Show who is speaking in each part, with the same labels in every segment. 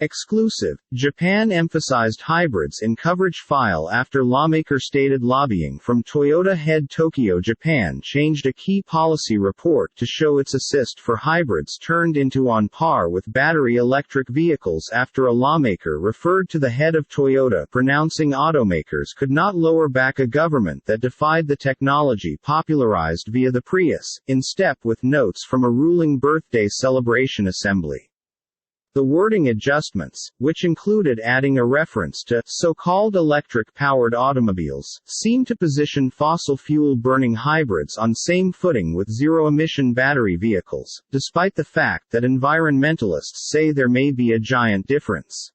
Speaker 1: Exclusive. Japan emphasized hybrids in coverage file after Lawmaker stated lobbying from Toyota head Tokyo, Japan changed a key policy report to show its assist for hybrids turned into on par with battery electric vehicles after a lawmaker referred to the head of Toyota pronouncing automakers could not lower back a government that defied the technology popularized via the Prius, in step with notes from a ruling birthday celebration assembly. The wording adjustments, which included adding a reference to so-called electric-powered automobiles, seem to position fossil fuel-burning hybrids on same footing with zero-emission battery vehicles, despite the fact that environmentalists say there may be a giant difference.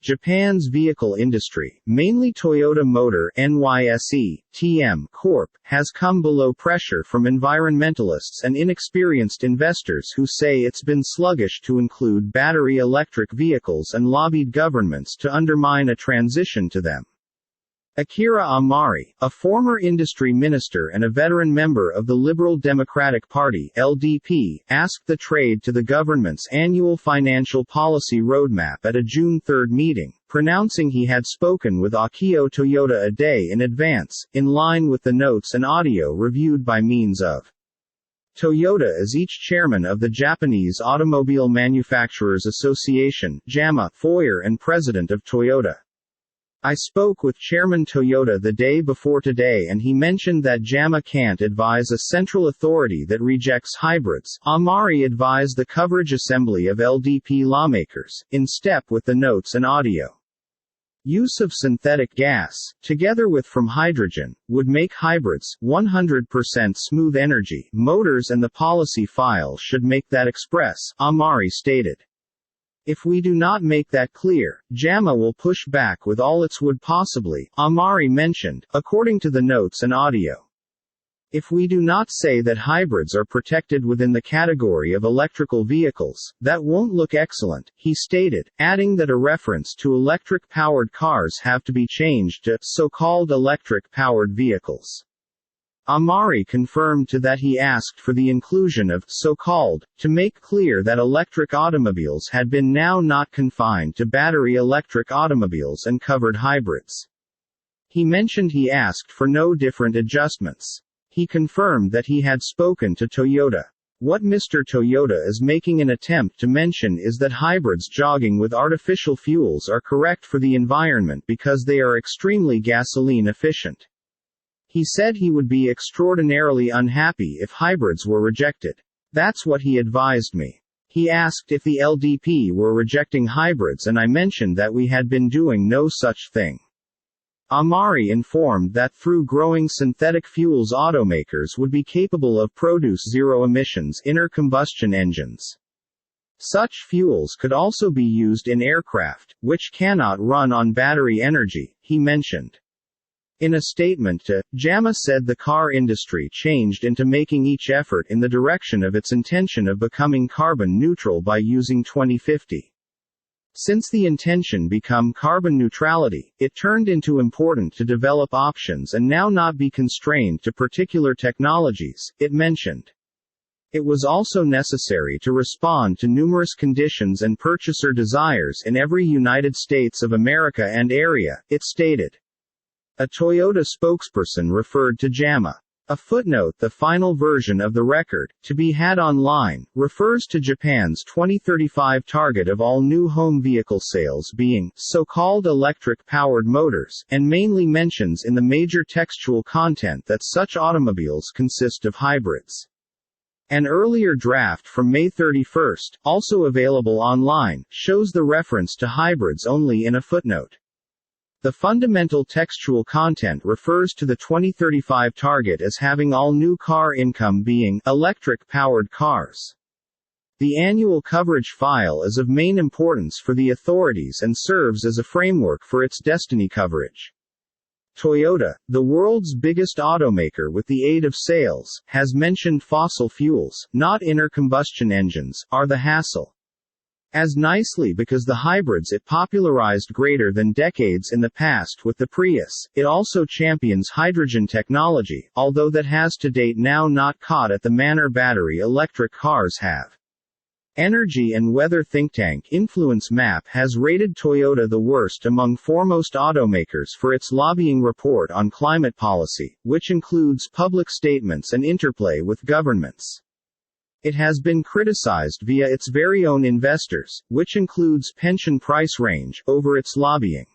Speaker 1: Japan's vehicle industry, mainly Toyota Motor NYSE, TM Corp., has come below pressure from environmentalists and inexperienced investors who say it's been sluggish to include battery electric vehicles and lobbied governments to undermine a transition to them. Akira Amari, a former industry minister and a veteran member of the Liberal Democratic Party (LDP), asked the trade to the government's annual financial policy roadmap at a June 3 meeting, pronouncing he had spoken with Akio Toyoda a day in advance, in line with the notes and audio reviewed by means of. Toyota is each chairman of the Japanese Automobile Manufacturers Association (JAMA) Foyer and president of Toyota. I spoke with Chairman Toyota the day before today and he mentioned that JAMA can't advise a central authority that rejects hybrids. Amari advised the coverage assembly of LDP lawmakers, in step with the notes and audio. Use of synthetic gas, together with from hydrogen, would make hybrids 100% smooth energy motors and the policy file should make that express, Amari stated. If we do not make that clear, JAMA will push back with all its would possibly, Amari mentioned, according to the notes and audio. If we do not say that hybrids are protected within the category of electrical vehicles, that won't look excellent, he stated, adding that a reference to electric-powered cars have to be changed to so-called electric-powered vehicles. Amari confirmed to that he asked for the inclusion of so-called to make clear that electric automobiles had been now not confined to battery electric automobiles and covered hybrids. He mentioned he asked for no different adjustments. He confirmed that he had spoken to Toyota. What Mr. Toyota is making an attempt to mention is that hybrids jogging with artificial fuels are correct for the environment because they are extremely gasoline efficient. He said he would be extraordinarily unhappy if hybrids were rejected. That's what he advised me. He asked if the LDP were rejecting hybrids and I mentioned that we had been doing no such thing. Amari informed that through growing synthetic fuels automakers would be capable of produce zero emissions inner combustion engines. Such fuels could also be used in aircraft, which cannot run on battery energy, he mentioned. In a statement to JAMA said the car industry changed into making each effort in the direction of its intention of becoming carbon neutral by using 2050. Since the intention become carbon neutrality, it turned into important to develop options and now not be constrained to particular technologies, it mentioned. It was also necessary to respond to numerous conditions and purchaser desires in every United States of America and area, it stated. A Toyota spokesperson referred to JAMA. A footnote: the final version of the record, to be had online, refers to Japan's 2035 target of all new home vehicle sales being so-called electric-powered motors, and mainly mentions in the major textual content that such automobiles consist of hybrids. An earlier draft from May 31, also available online, shows the reference to hybrids only in a footnote. The fundamental textual content refers to the 2035 target as having all new car income being electric-powered cars. The annual coverage file is of main importance for the authorities and serves as a framework for its destiny coverage. Toyota, the world's biggest automaker with the aid of sales, has mentioned fossil fuels, not inner combustion engines, are the hassle. As nicely because the hybrids it popularized greater than decades in the past with the Prius, it also champions hydrogen technology, although that has to date now not caught at the manner battery electric cars have. Energy and weather think tank Influence Map has rated Toyota the worst among foremost automakers for its lobbying report on climate policy, which includes public statements and interplay with governments. It has been criticized via its very own investors, which includes pension price range, over its lobbying.